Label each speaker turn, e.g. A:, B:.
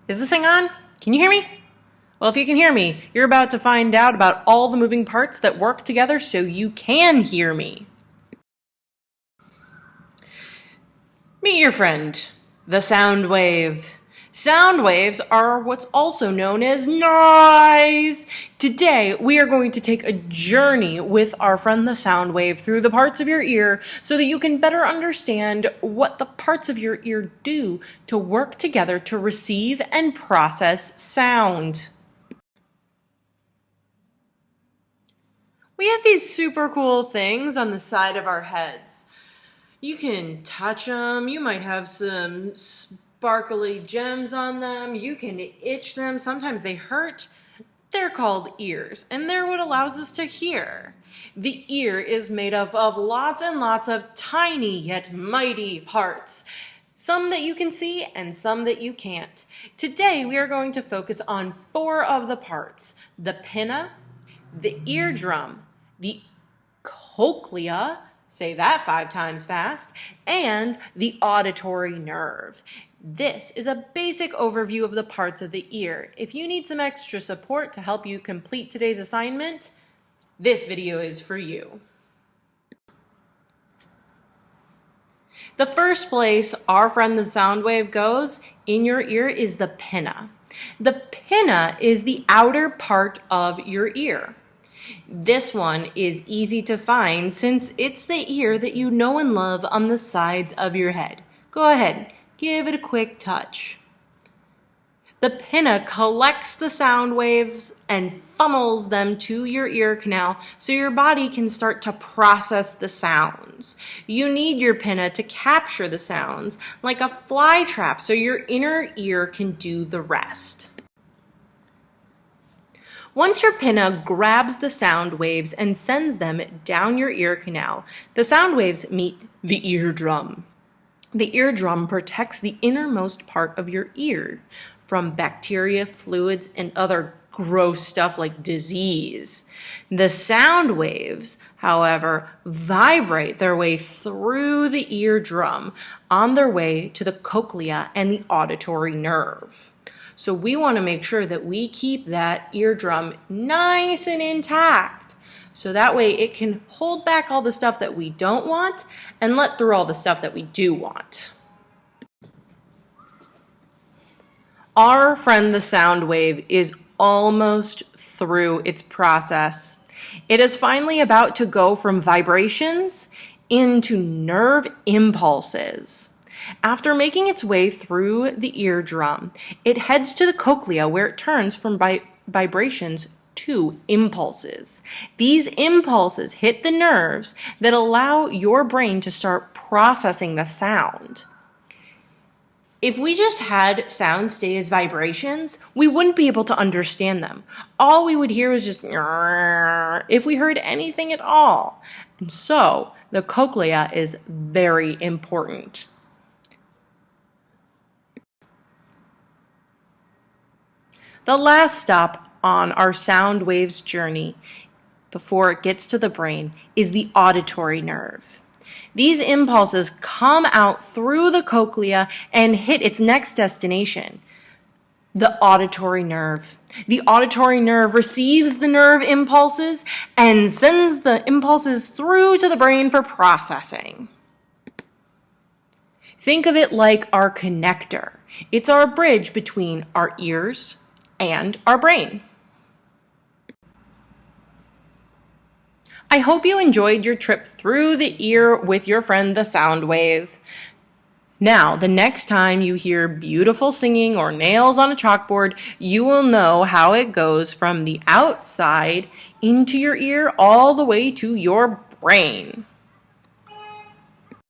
A: Is this thing on? Can you hear me? Well, if you can hear me, you're about to find out about all the moving parts that work together so you can hear me. Meet your friend, the sound wave. Sound waves are what's also known as noise. Today, we are going to take a journey with our friend the sound wave through the parts of your ear so that you can better understand what the parts of your ear do to work together to receive and process sound. We have these super cool things on the side of our heads. You can touch them, you might have some sparkly gems on them, you can itch them, sometimes they hurt. They're called ears, and they're what allows us to hear. The ear is made up of lots and lots of tiny yet mighty parts. Some that you can see and some that you can't. Today we are going to focus on 4 of the parts: the pinna, the eardrum, the cochlea, say that 5 times fast, and the auditory nerve. This is a basic overview of the parts of the ear. If you need some extra support to help you complete today's assignment, this video is for you. The first place our friend the sound wave goes in your ear is the pinna. The pinna is the outer part of your ear. This one is easy to find since it's the ear that you know and love on the sides of your head. Go ahead, give it a quick touch. The pinna collects the sound waves and funnels them to your ear canal so your body can start to process the sounds. You need your pinna to capture the sounds like a fly trap so your inner ear can do the rest. Once your pinna grabs the sound waves and sends them down your ear canal, the sound waves meet the eardrum. The eardrum protects the innermost part of your ear from bacteria, fluids, and other gross stuff like disease. The sound waves, however, vibrate their way through the eardrum on their way to the cochlea and the auditory nerve. So we want to make sure that we keep that eardrum nice and intact so that way it can hold back all the stuff that we don't want and let through all the stuff that we do want. Our friend the sound wave is almost through its process. It is finally about to go from vibrations into nerve impulses. After making its way through the eardrum, it heads to the cochlea where it turns from vibrations to impulses. These impulses hit the nerves that allow your brain to start processing the sound. If we just had sounds stay as vibrations, we wouldn't be able to understand them. All we would hear was just if we heard anything at all. And so the cochlea is very important. The last stop on our sound waves journey before it gets to the brain is the auditory nerve. These impulses come out through the cochlea and hit its next destination, the auditory nerve. The auditory nerve receives the nerve impulses and sends the impulses through to the brain for processing. Think of it like our connector. It's our bridge between our ears and our brain. I hope you enjoyed your trip through the ear with your friend the sound wave. Now, the next time you hear beautiful singing or nails on a chalkboard, you will know how it goes from the outside into your ear all the way to your brain.